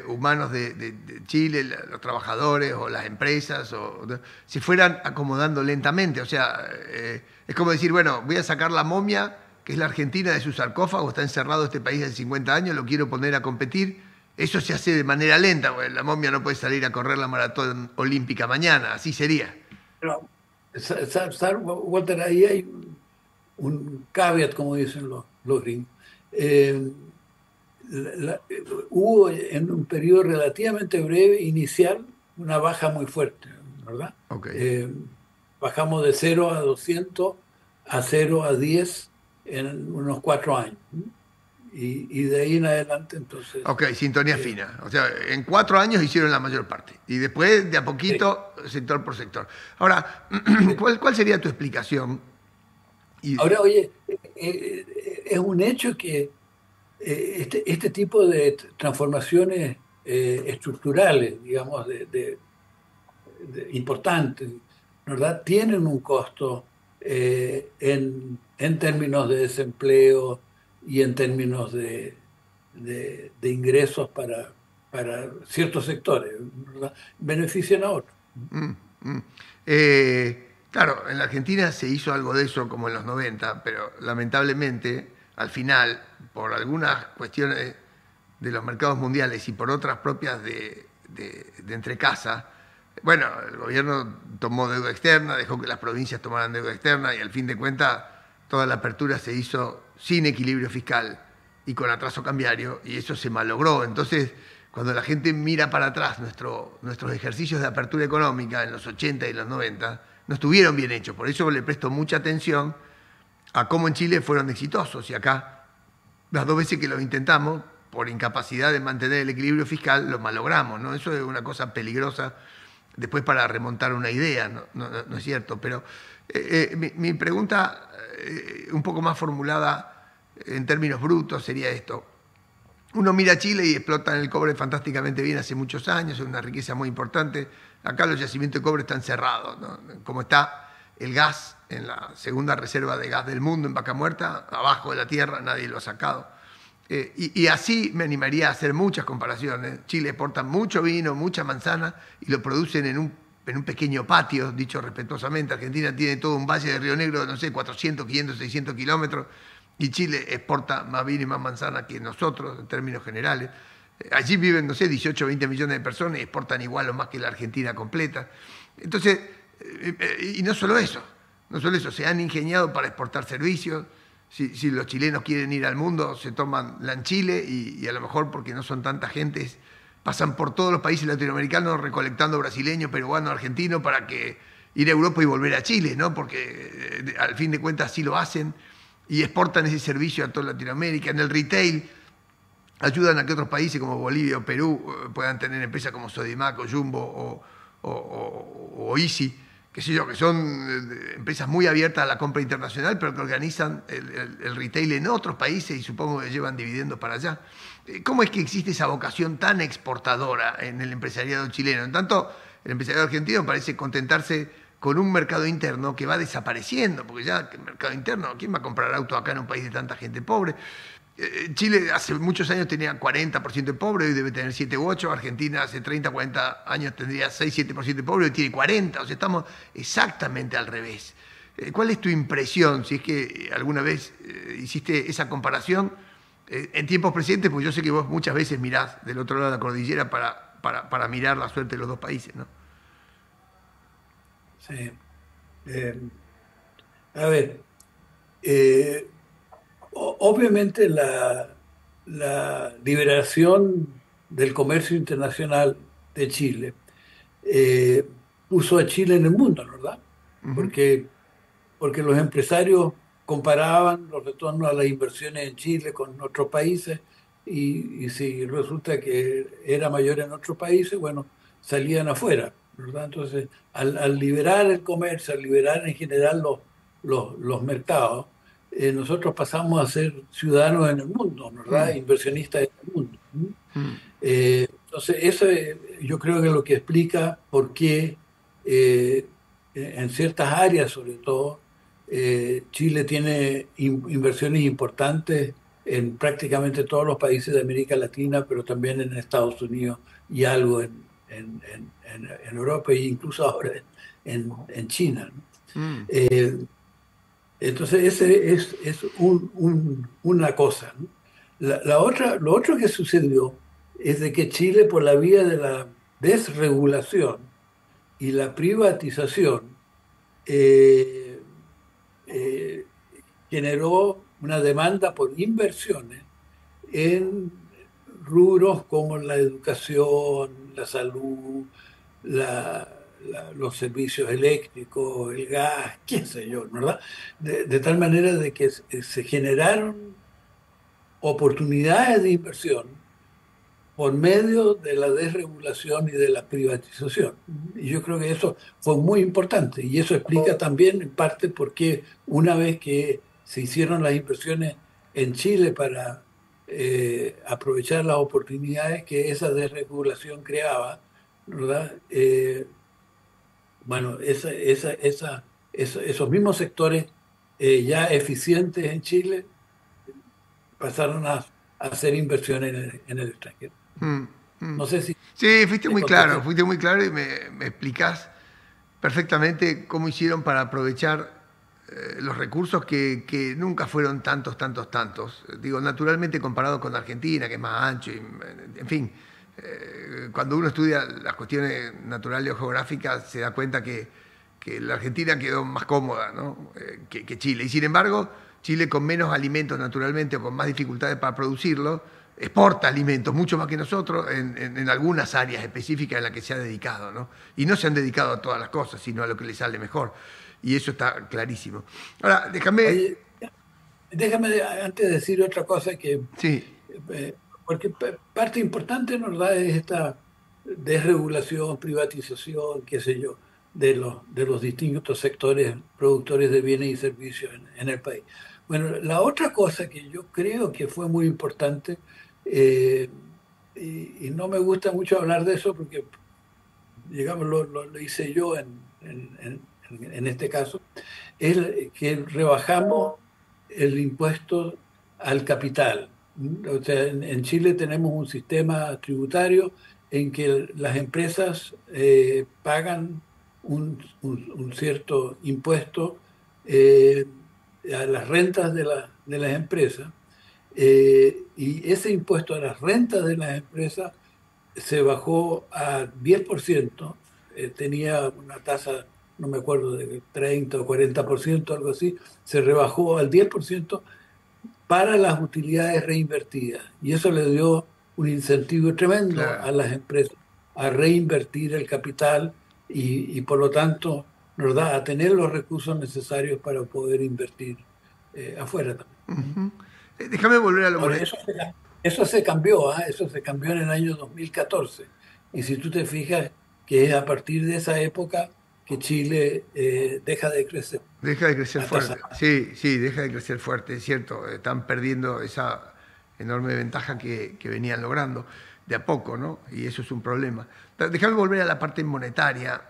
humanos de Chile, los trabajadores o las empresas, se fueran acomodando lentamente. O sea, es como decir, bueno, voy a sacar la momia, que es la Argentina, de su sarcófago, está encerrado este país de 50 años, lo quiero poner a competir. Eso se hace de manera lenta, porque la momia no puede salir a correr la maratón olímpica mañana, así sería. Pero, Walter, ahí hay un caveat, como dicen los gringos. Eh, Hubo en un periodo relativamente breve, inicial, una baja muy fuerte, ¿verdad? Ok. Eh, Bajamos de 0 a 200 a 0 a 10 en unos 4 años, ¿no? Y de ahí en adelante, entonces, Ok, sintonía eh, fina. O sea, en 4 años hicieron la mayor parte. Y después, de a sí, poquito, sector por sector. Ahora, sí. ¿cuál sería tu explicación? Y, Ahora, oye, es un hecho que este tipo de transformaciones estructurales, digamos, importantes, ¿verdad? Tienen un costo en términos de desempleo y en términos de ingresos para ciertos sectores, ¿verdad? Benefician a otros. mm, mm. Claro, en la Argentina se hizo algo de eso como en los 90, pero lamentablemente, al final, por algunas cuestiones de los mercados mundiales y por otras propias de entrecasa, bueno, el gobierno tomó deuda externa, dejó que las provincias tomaran deuda externa y al fin de cuentas toda la apertura se hizo sin equilibrio fiscal y con atraso cambiario y eso se malogró. Entonces, cuando la gente mira para atrás nuestros ejercicios de apertura económica en los 80 y los 90, no estuvieron bien hechos. Por eso le presto mucha atención a cómo en Chile fueron exitosos y acá, las dos veces que lo intentamos, por incapacidad de mantener el equilibrio fiscal, lo malogramos, ¿no? Eso es una cosa peligrosa después para remontar una idea, no es cierto. Pero mi pregunta, un poco más formulada en términos brutos, sería esto. Uno mira a Chile y explotan el cobre fantásticamente bien hace muchos años, es una riqueza muy importante. Acá los yacimientos de cobre están cerrados, ¿no? Como está el gas en la segunda reserva de gas del mundo, en Vaca Muerta, abajo de la tierra, nadie lo ha sacado. Y así me animaría a hacer muchas comparaciones. Chile exporta mucho vino, mucha manzana, y lo producen en un pequeño patio, dicho respetuosamente. Argentina tiene todo un valle de Río Negro, no sé, 400, 500, 600 kilómetros, y Chile exporta más vino y más manzana que nosotros, en términos generales. Allí viven, no sé, 18 o 20 millones de personas y exportan igual o más que la Argentina completa. Entonces, y no solo eso, se han ingeniado para exportar servicios. Si los chilenos quieren ir al mundo, se toman Lanchile y a lo mejor, porque no son tanta gente, pasan por todos los países latinoamericanos recolectando brasileños, peruanos, argentinos para que ir a Europa y volver a Chile, ¿no? Porque al fin de cuentas sí lo hacen y exportan ese servicio a toda Latinoamérica. En el retail ayudan a que otros países como Bolivia o Perú puedan tener empresas como Sodimac o Jumbo o Easy, qué sé yo, que son empresas muy abiertas a la compra internacional, pero que organizan el retail en otros países y supongo que llevan dividendos para allá. ¿Cómo es que existe esa vocación tan exportadora en el empresariado chileno? En tanto, el empresariado argentino parece contentarse con un mercado interno que va desapareciendo, porque ya el mercado interno, ¿quién va a comprar auto acá en un país de tanta gente pobre? Chile hace muchos años tenía 40% de pobre, hoy debe tener 7 u 8. Argentina hace 30, 40 años tendría 6, 7% de pobre, hoy tiene 40. O sea, estamos exactamente al revés. ¿Cuál es tu impresión, si es que alguna vez hiciste esa comparación en tiempos presentes? Porque yo sé que vos muchas veces mirás del otro lado de la cordillera para mirar la suerte de los dos países, ¿no? Sí. A ver, eh, obviamente la liberación del comercio internacional de Chile eh, puso a Chile en el mundo, ¿verdad? Ujú. Porque, porque los empresarios comparaban los retornos a las inversiones en Chile con otros países y si resulta que era mayor en otros países, bueno, salían afuera, ¿verdad? Entonces, al liberar el comercio, al liberar en general los mercados, nosotros pasamos a ser ciudadanos en el mundo, ¿verdad? Mm, Inversionistas en el mundo. mm, Entonces, eso yo creo que es lo que explica por qué eh, en ciertas áreas, sobre todo, Chile tiene inversiones importantes en prácticamente todos los países de América Latina, pero también en Estados Unidos y algo en Europa e incluso ahora en China, ¿no? mm, Entonces, ese es una cosa, ¿no? La otra, lo otro que sucedió es de que Chile, por la vía de la desregulación y la privatización, eh, eh, generó una demanda por inversiones en rubros como la educación, la salud, los servicios eléctricos, el gas, qué sé yo, ¿verdad? De tal manera de que se generaron oportunidades de inversión por medio de la desregulación y de la privatización. Y yo creo que eso fue muy importante y eso explica también en parte por qué una vez que se hicieron las inversiones en Chile para aprovechar las oportunidades que esa desregulación creaba, ¿verdad? Bueno, esos mismos sectores ya eficientes en Chile pasaron a hacer inversiones en el extranjero. mm, mm. No sé si Sí, me contesté. fuiste muy claro y me explicás perfectamente cómo hicieron para aprovechar los recursos que nunca fueron tantos, tantos, tantos. Digo, naturalmente comparado con Argentina, que es más ancho, en fin, cuando uno estudia las cuestiones naturales o geográficas se da cuenta que la Argentina quedó más cómoda, ¿no? Que Chile. Y sin embargo, Chile con menos alimentos naturalmente o con más dificultades para producirlo, exporta alimentos, mucho más que nosotros, en algunas áreas específicas en las que se ha dedicado, ¿no? Y no se han dedicado a todas las cosas, sino a lo que les sale mejor. Y eso está clarísimo. Ahora, déjame... Oye, déjame antes de decir otra cosa que Sí. eh, porque parte importante, ¿verdad?, es esta desregulación, privatización, qué sé yo, de los distintos sectores productores de bienes y servicios en el país. Bueno, la otra cosa que yo creo que fue muy importante, eh, y no me gusta mucho hablar de eso porque, digamos, lo hice yo en este caso, es que rebajamos el impuesto al capital. O sea, en Chile tenemos un sistema tributario en que las empresas pagan un cierto impuesto eh, a las rentas de las empresas, y ese impuesto a las rentas de las empresas se bajó a 10%. Tenía una tasa, no me acuerdo, de 30 o 40%, algo así. Se rebajó al 10% para las utilidades reinvertidas, y eso le dio un incentivo tremendo a Claro. las empresas a reinvertir el capital, y por lo tanto nos da a tener los recursos necesarios para poder invertir afuera también. Ujú. Déjame volver a lo Ahora, monetario. eso se cambió, ¿ah? Eso se cambió en el año 2014. Y si tú te fijas que es a partir de esa época que Chile deja de crecer Deja de crecer a tasa fuerte. baja. Sí, sí, deja de crecer fuerte, es cierto. Están perdiendo esa enorme ventaja que venían logrando de a poco, ¿no? Y eso es un problema. Déjame volver a la parte monetaria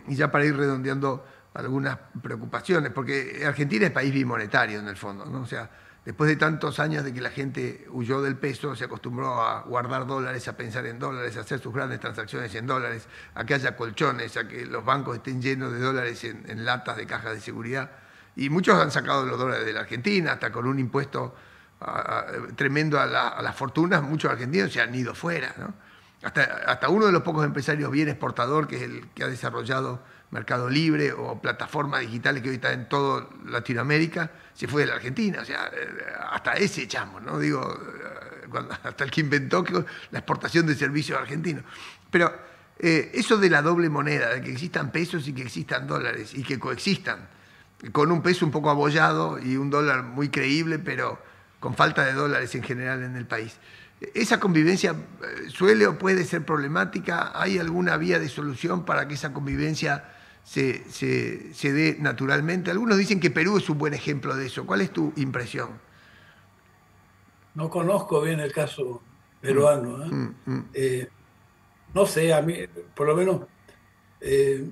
y ya para ir redondeando algunas preocupaciones, porque Argentina es país bimonetario en el fondo, ¿no? O sea, después de tantos años de que la gente huyó del peso, se acostumbró a guardar dólares, a pensar en dólares, a hacer sus grandes transacciones en dólares, a que haya colchones, a que los bancos estén llenos de dólares en latas de cajas de seguridad. Y muchos han sacado los dólares de la Argentina, hasta con un impuesto tremendo a las fortunas, muchos argentinos se han ido fuera, ¿no? Hasta uno de los pocos empresarios bien exportador, que es el que ha desarrollado Mercado Libre o plataformas digitales que hoy están en toda Latinoamérica, se fue de la Argentina. O sea, hasta ese echamos, ¿no? Digo, hasta el que inventó la exportación de servicios argentinos. Pero eso de la doble moneda, de que existan pesos y que existan dólares y que coexistan, con un peso un poco abollado y un dólar muy creíble, pero con falta de dólares en general en el país. ¿Esa convivencia suele o puede ser problemática? ¿Hay alguna vía de solución para que esa convivencia se dé naturalmente? Algunos dicen que Perú es un buen ejemplo de eso. ¿Cuál es tu impresión? No conozco bien el caso Mm, peruano, ¿eh? mm, mm. Eh, no sé, a mí, por lo menos, eh,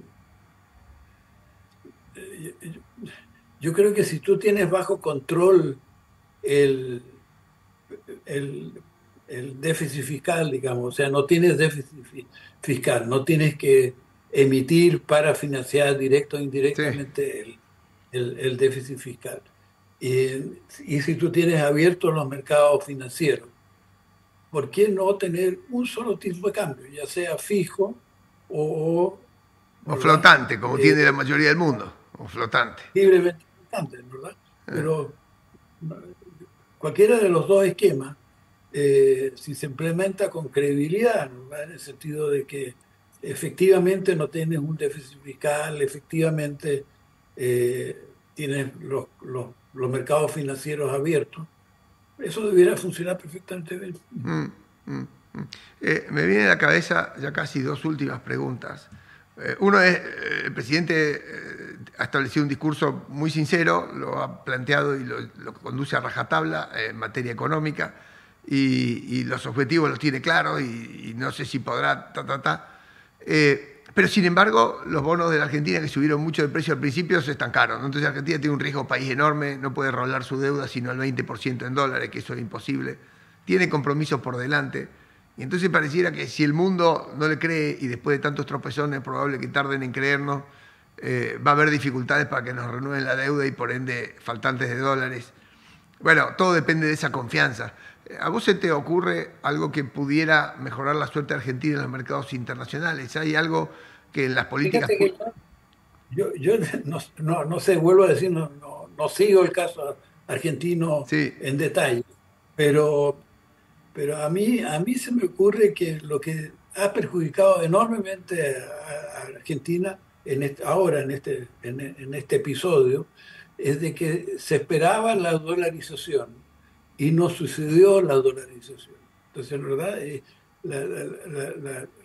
yo creo que si tú tienes bajo control el, el, el déficit fiscal, digamos, o sea, no tienes déficit fiscal, no tienes que emitir para financiar directo o Sí, indirectamente el déficit fiscal. Y si tú tienes abiertos los mercados financieros, ¿por qué no tener un solo tipo de cambio, ya sea fijo o, o ¿verdad?, flotante, como tiene la mayoría del mundo, o flotante. libremente flotante, ¿verdad? Pero cualquiera de los dos esquemas, si se implementa con credibilidad, ¿verdad?, en el sentido de que efectivamente no tienes un déficit fiscal, efectivamente tienes los mercados financieros abiertos, eso debiera funcionar perfectamente bien. Mm, mm, mm. Me viene a la cabeza ya casi dos últimas preguntas. Uno es, el presidente ha establecido un discurso muy sincero, lo ha planteado y lo conduce a rajatabla en materia económica y los objetivos los tiene claros y no sé si podrá, pero sin embargo, los bonos de la Argentina que subieron mucho de precio al principio se estancaron, ¿no? Entonces Argentina tiene un riesgo país enorme, no puede rolar su deuda sino al 20% en dólares, que eso es imposible. Tiene compromisos por delante. Y entonces pareciera que si el mundo no le cree y después de tantos tropezones es probable que tarden en creernos, va a haber dificultades para que nos renueven la deuda y por ende faltantes de dólares. Bueno, todo depende de esa confianza. ¿A vos se te ocurre algo que pudiera mejorar la suerte argentina en los mercados internacionales? ¿Hay algo que en las políticas... Fíjate que yo no sé, vuelvo a decir, no sigo el caso argentino Sí, en detalle, pero, pero a mí se me ocurre que lo que ha perjudicado enormemente a Argentina ahora en este episodio es de que se esperaba la dolarización y no sucedió la dolarización. Entonces, en verdad,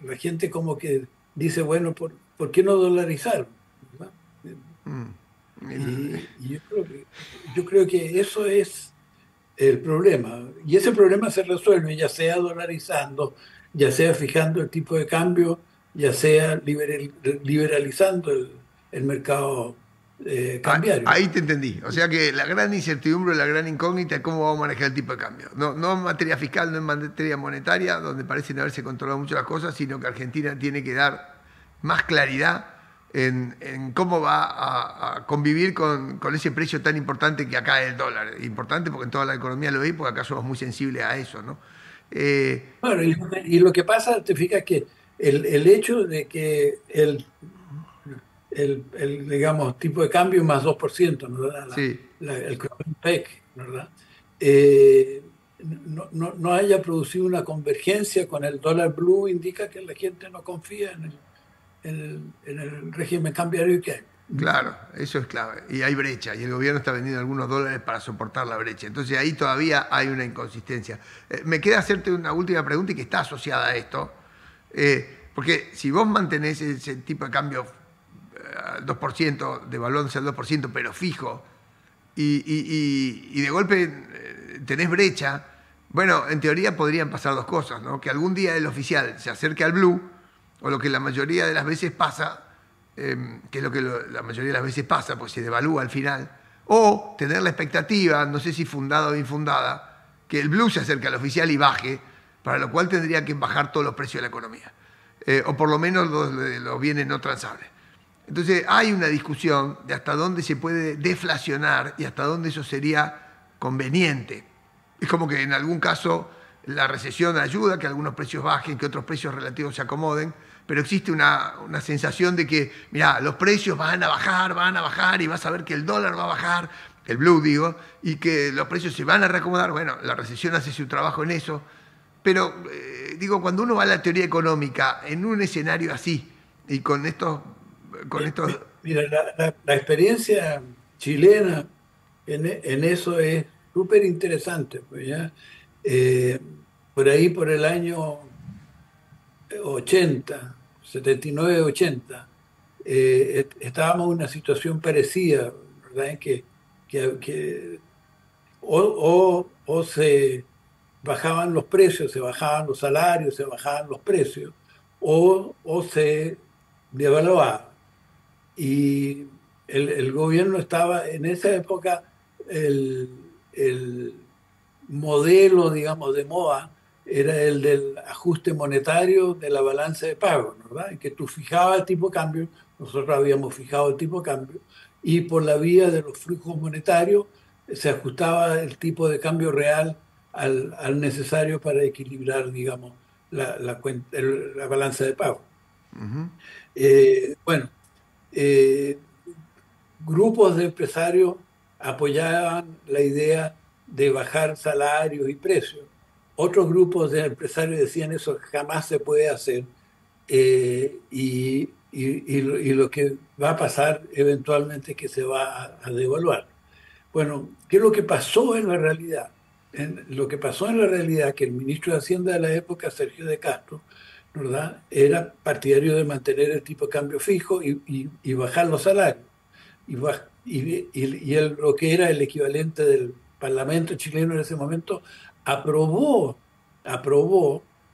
la gente como que dice, bueno, ¿por qué no dolarizar? ¿Verdad? Mm. Y yo creo que eso es el problema. Y ese problema se resuelve ya sea dolarizando, ya sea fijando el tipo de cambio, ya sea liberalizando el mercado cambiario. Ahí te entendí. O sea que la gran incertidumbre, la gran incógnita es cómo vamos a manejar el tipo de cambio. No, no en materia fiscal, no en materia monetaria, donde parecen haberse controlado mucho las cosas, sino que Argentina tiene que dar más claridad en cómo va a convivir con ese precio tan importante que acá es el dólar. Importante porque en toda la economía lo es, porque acá somos muy sensibles a eso, ¿no? Eh, Bueno, y lo que pasa, te fijas que el hecho de que digamos, tipo de cambio más 2%, ¿no? sí. El PEC, ¿verdad? Eh, no haya producido una convergencia con el dólar blue indica que la gente no confía en el régimen cambiario que hay. Claro, eso es clave. Y hay brecha, y el gobierno está vendiendo algunos dólares para soportar la brecha. Entonces ahí todavía hay una inconsistencia. Me queda hacerte una última pregunta y que está asociada a esto. Porque si vos mantenés ese tipo de cambio al 2%, devaluándose al 2%, pero fijo, y de golpe tenés brecha, bueno, en teoría podrían pasar dos cosas, ¿no? Que algún día el oficial se acerque al blue, o lo que la mayoría de las veces pasa, que es lo que la mayoría de las veces pasa, pues se devalúa al final, o tener la expectativa, no sé si fundada o infundada, que el blue se acerque al oficial y baje, para lo cual tendría que bajar todos los precios de la economía, o por lo menos los bienes no transables. Entonces hay una discusión de hasta dónde se puede deflacionar y hasta dónde eso sería conveniente. Es como que en algún caso la recesión ayuda, que algunos precios bajen, que otros precios relativos se acomoden, pero existe una sensación de que, mirá, los precios van a bajar y vas a ver que el dólar va a bajar, el blue digo, y que los precios se van a reacomodar. Bueno, la recesión hace su trabajo en eso, pero digo, cuando uno va a la teoría económica en un escenario así y con estos. Mira, la experiencia chilena en eso es súper interesante, pues ya. Eh, por ahí, por el año 80, 79, 80, estábamos en una situación parecida, ¿verdad? En que o se bajaban los precios, se bajaban los salarios, se bajaban los precios, o se devaluaban. Y el gobierno estaba, en esa época, el modelo, digamos, de moda era el del ajuste monetario de la balanza de pagos, ¿verdad? En que tú fijabas el tipo de cambio, nosotros habíamos fijado el tipo de cambio, y por la vía de los flujos monetarios se ajustaba el tipo de cambio real al necesario para equilibrar, digamos, la balanza de pagos. Bueno, eh, grupos de empresarios apoyaban la idea de bajar salarios y precios. Otros grupos de empresarios decían eso jamás se puede hacer y lo que va a pasar eventualmente es que se va a devaluar. Bueno, ¿qué es lo que pasó en la realidad? Lo que pasó en la realidad es que el ministro de Hacienda de la época, Sergio de Castro, ¿verdad? Era partidario de mantener el tipo de cambio fijo y bajar los salarios lo que era el equivalente del Parlamento chileno en ese momento, aprobó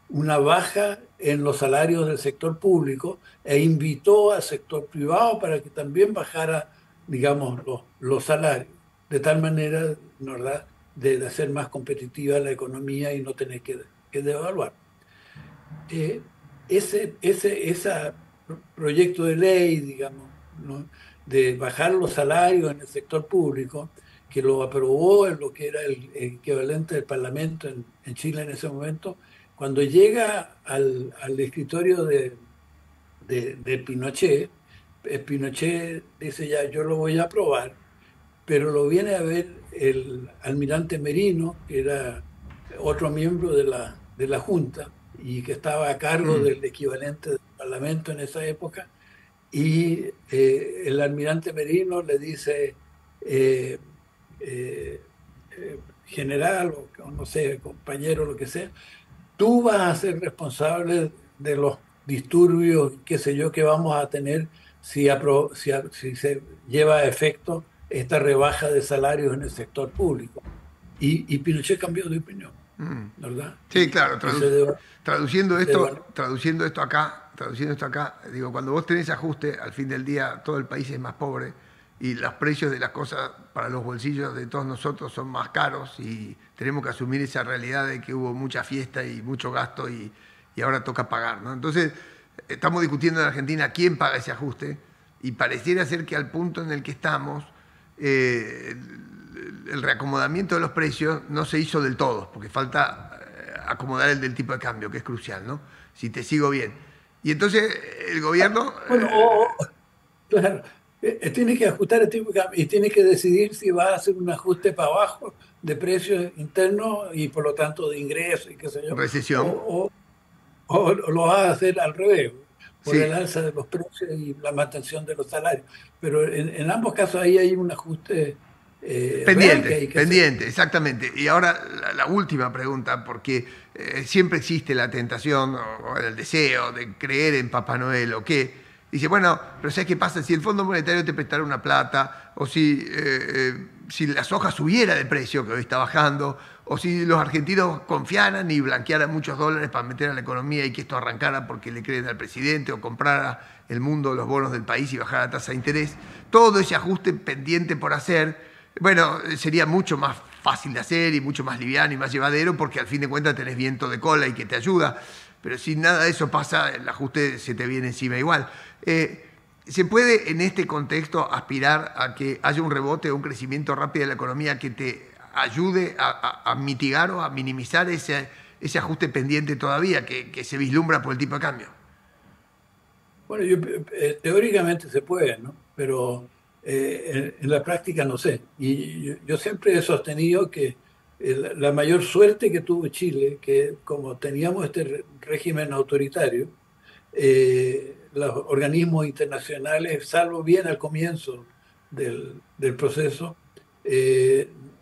una baja en los salarios del sector público e invitó al sector privado para que también bajara, digamos, los salarios, de tal manera, ¿verdad?, de hacer más competitiva la economía y no tener que devaluar. Eh, ese proyecto de ley, digamos, ¿no?, de bajar los salarios en el sector público, que lo aprobó en lo que era el equivalente del Parlamento en Chile en ese momento, cuando llega al escritorio de Pinochet, Pinochet dice ya, yo lo voy a aprobar, pero lo viene a ver el almirante Merino, que era otro miembro de la Junta y que estaba a cargo del equivalente del Parlamento en esa época, y el almirante Merino le dice, eh, general o no sé, compañero, lo que sea, tú vas a ser responsable de los disturbios, qué sé yo, que vamos a tener si se lleva a efecto esta rebaja de salarios en el sector público. Y Pinochet cambió de opinión, Mm. ¿verdad? Sí, claro, Y se traduciendo esto acá, digo, cuando vos tenés ajuste, al fin del día todo el país es más pobre y los precios de las cosas para los bolsillos de todos nosotros son más caros y tenemos que asumir esa realidad de que hubo mucha fiesta y mucho gasto y ahora toca pagar, ¿no? Entonces, estamos discutiendo en Argentina quién paga ese ajuste y pareciera ser que al punto en el que estamos, el reacomodamiento de los precios no se hizo del todo, porque falta acomodar el del tipo de cambio, que es crucial, ¿no? Si te sigo bien. Y entonces el gobierno... bueno, claro, tiene que ajustar el tipo de cambio y tiene que decidir si va a hacer un ajuste para abajo de precios internos y por lo tanto de ingresos y qué sé yo, recesión, o, o lo va a hacer al revés, por el sí, alza de los precios y la mantención de los salarios. Pero en ambos casos ahí hay un ajuste real que pendiente, hay que hacer. pendiente, exactamente. Y ahora la última pregunta, porque siempre existe la tentación o el deseo de creer en Papá Noel o qué. Dice, bueno, pero ¿sabes qué pasa? Si el Fondo Monetario te prestara una plata, o si la soja subiera de precio, que hoy está bajando, o si los argentinos confiaran y blanquearan muchos dólares para meter a la economía y que esto arrancara porque le creen al presidente o comprara el mundo los bonos del país y bajara la tasa de interés, todo ese ajuste pendiente por hacer, bueno, sería mucho más fácil de hacer y mucho más liviano y más llevadero porque al fin de cuentas tenés viento de cola y que te ayuda. Pero si nada de eso pasa, el ajuste se te viene encima igual. ¿Se puede en este contexto aspirar a que haya un rebote o un crecimiento rápido de la economía que te ayude a mitigar o a minimizar ese ajuste pendiente todavía que se vislumbra por el tipo de cambio? Bueno, teóricamente se puede, ¿no? Pero en la práctica no sé. Y yo siempre he sostenido que la mayor suerte que tuvo Chile, que como teníamos este régimen autoritario, los organismos internacionales, salvo bien al comienzo del proceso,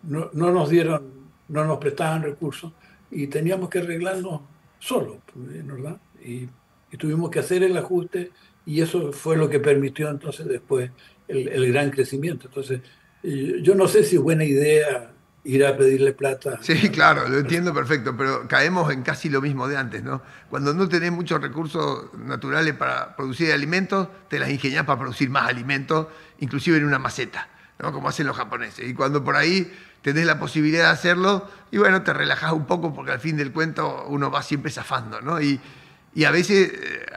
no nos dieron, no nos prestaban recursos y teníamos que arreglarnos solos, ¿verdad? Y tuvimos que hacer el ajuste y eso fue lo que permitió entonces después el gran crecimiento. Entonces, yo no sé si es buena idea ir a pedirle plata Sí, claro, lo entiendo perfecto, pero caemos en casi lo mismo de antes, ¿no? Cuando no tenés muchos recursos naturales para producir alimentos, te las ingeniás para producir más alimentos, inclusive en una maceta, ¿no? Como hacen los japoneses. Y cuando por ahí tenés la posibilidad de hacerlo, y bueno, te relajás un poco porque al fin del cuento uno va siempre zafando, ¿no? Y a veces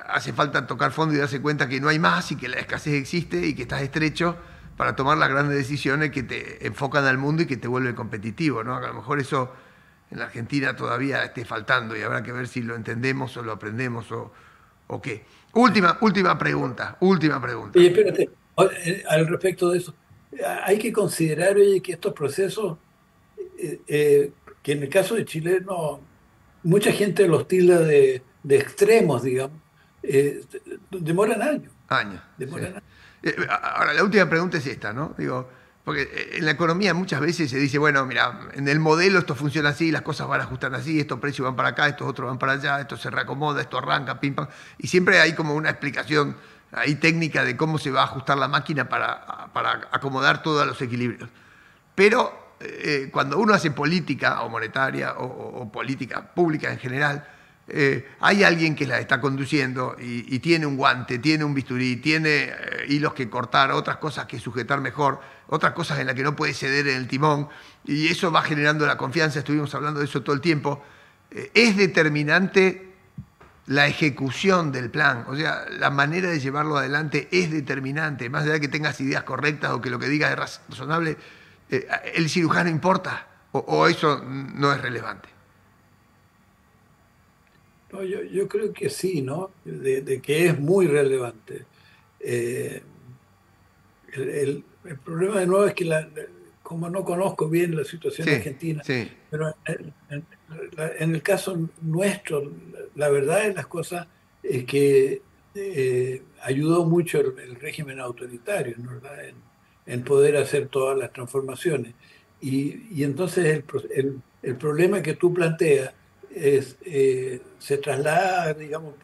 hace falta tocar fondo y darse cuenta que no hay más y que la escasez existe y que estás estrecho para tomar las grandes decisiones que te enfocan al mundo y que te vuelven competitivo, ¿no? A lo mejor eso en la Argentina todavía esté faltando y habrá que ver si lo entendemos o lo aprendemos o qué. Última pregunta, última pregunta. Oye, espérate, al respecto de eso, hay que considerar, oye, que estos procesos, que en el caso de Chile, no, mucha gente los tilda de extremos, digamos, demoran años, Años, sí. demoran años. Ahora, la última pregunta es esta, ¿no? Digo, porque en la economía muchas veces se dice, bueno, mira, en el modelo esto funciona así, las cosas van a ajustar así, estos precios van para acá, estos otros van para allá, esto se reacomoda, esto arranca, pim, pam. Y siempre hay como una explicación ahí técnica de cómo se va a ajustar la máquina para acomodar todos los equilibrios. Pero cuando uno hace política o monetaria o política pública en general, hay alguien que la está conduciendo y tiene un guante, tiene un bisturí, tiene hilos que cortar, otras cosas que sujetar mejor, otras cosas en las que no puede ceder en el timón, y eso va generando la confianza, estuvimos hablando de eso todo el tiempo. Es determinante la ejecución del plan, o sea, la manera de llevarlo adelante es determinante, más allá de que tengas ideas correctas o que lo que digas es razonable, ¿el cirujano importa o eso no es relevante? No, yo creo que sí, ¿no? De que es muy relevante. Eh, el problema de nuevo es que como no conozco bien la situación Sí, argentina, sí. pero en el caso nuestro, la verdad de las cosas es que ayudó mucho el régimen autoritario, ¿no? ¿Verdad? En poder hacer todas las transformaciones. Y entonces el problema que tú planteas se traslada, digamos,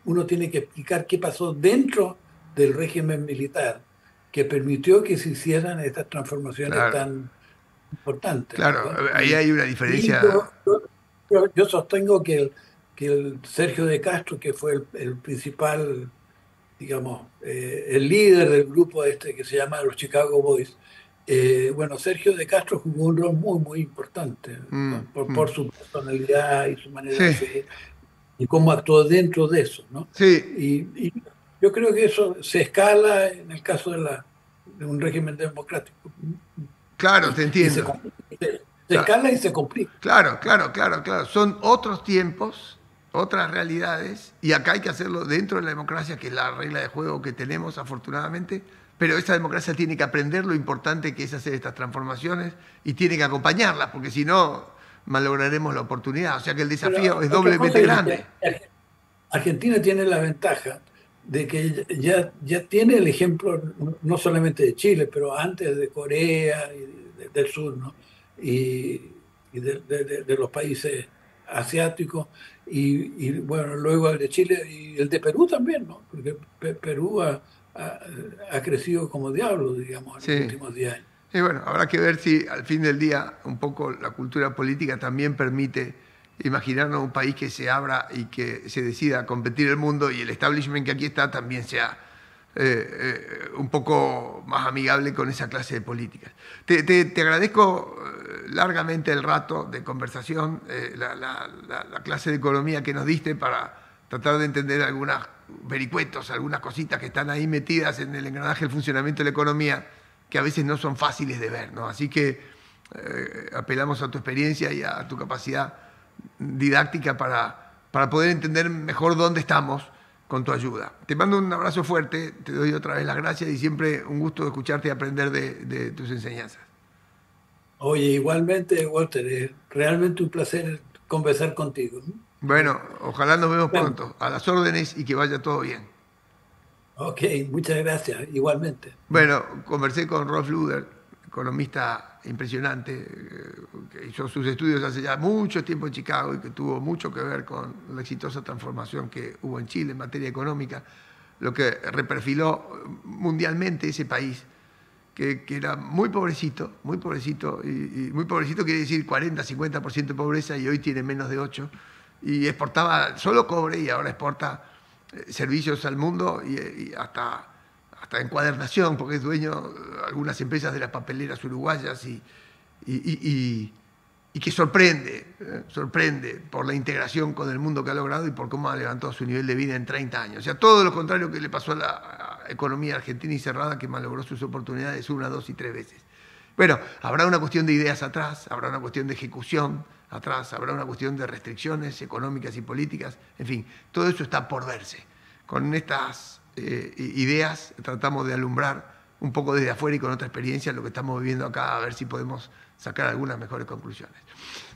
uno tiene que explicar qué pasó dentro del régimen militar que permitió que se hicieran estas transformaciones Claro, tan importantes, claro, ¿verdad? ahí hay una Y diferencia. yo sostengo que el Sergio de Castro, que fue el principal, digamos, el líder del grupo este que se llama los Chicago Boys, bueno, Sergio de Castro jugó un rol muy, muy importante Mm, por mm. su personalidad y su manera de Sí, ser y cómo actuó dentro de eso, ¿no? sí, Y yo creo que eso se escala en el caso de un régimen democrático claro, te y se, entiendo. se Claro, escala y se complica. claro, claro, claro, claro. Son otros tiempos, otras realidades, y acá hay que hacerlo dentro de la democracia, que es la regla de juego que tenemos, afortunadamente, pero esa democracia tiene que aprender lo importante que es hacer estas transformaciones y tiene que acompañarlas, porque si no, malograremos la oportunidad. O sea que el desafío Pero es otra cosa doblemente es grande. que Argentina tiene la ventaja de que ya tiene el ejemplo no solamente de Chile, pero antes de Corea y del sur, ¿no? Y de los países asiáticos, bueno, luego el de Chile y el de Perú también, ¿no? Porque Perú ha- ha crecido como diablo, digamos, en los Sí. últimos 10 años. Y bueno, habrá que ver si al fin del día un poco la cultura política también permite imaginarnos un país que se abra y que se decida a competir el mundo y el establishment que aquí está también sea un poco más amigable con esa clase de políticas. Te agradezco largamente el rato de conversación, la clase de economía que nos diste para tratar de entender algunas vericuetos, algunas cositas que están ahí metidas en el engranaje del funcionamiento de la economía que a veces no son fáciles de ver, ¿no? Así que apelamos a tu experiencia y a tu capacidad didáctica para poder entender mejor dónde estamos con tu ayuda. Te mando un abrazo fuerte, te doy otra vez las gracias y siempre un gusto escucharte y aprender de tus enseñanzas. Oye, igualmente, Walter, es realmente un placer conversar contigo, ¿no? Bueno, ojalá nos vemos Bueno, pronto. A las órdenes y que vaya todo bien. ok, muchas gracias, igualmente. Bueno, conversé con Rolf Luder, economista impresionante, que hizo sus estudios hace ya mucho tiempo en Chicago y que tuvo mucho que ver con la exitosa transformación que hubo en Chile en materia económica, lo que reperfiló mundialmente ese país, que era muy pobrecito, y muy pobrecito quiere decir 40-50% de pobreza y hoy tiene menos de 8%, y exportaba solo cobre y ahora exporta servicios al mundo y hasta encuadernación, porque es dueño de algunas empresas de las papeleras uruguayas y, y- y que sorprende por la integración con el mundo que ha logrado y por cómo ha levantado su nivel de vida en 30 años. O sea, todo lo contrario que le pasó a la economía argentina y cerrada, que malogró sus oportunidades una, dos y tres veces. Bueno, habrá una cuestión de ideas atrás, habrá una cuestión de ejecución atrás, habrá una cuestión de restricciones económicas y políticas, en fin, todo eso está por verse. Con estas ideas tratamos de alumbrar un poco desde afuera y con otra experiencia lo que estamos viviendo acá, a ver si podemos sacar algunas mejores conclusiones.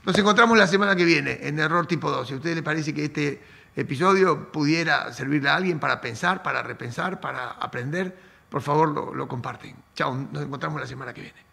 Nos encontramos la semana que viene en Error Tipo 2. Si a ustedes les parece que este episodio pudiera servirle a alguien para pensar, para repensar, para aprender, por favor lo comparten. Chao, nos encontramos la semana que viene.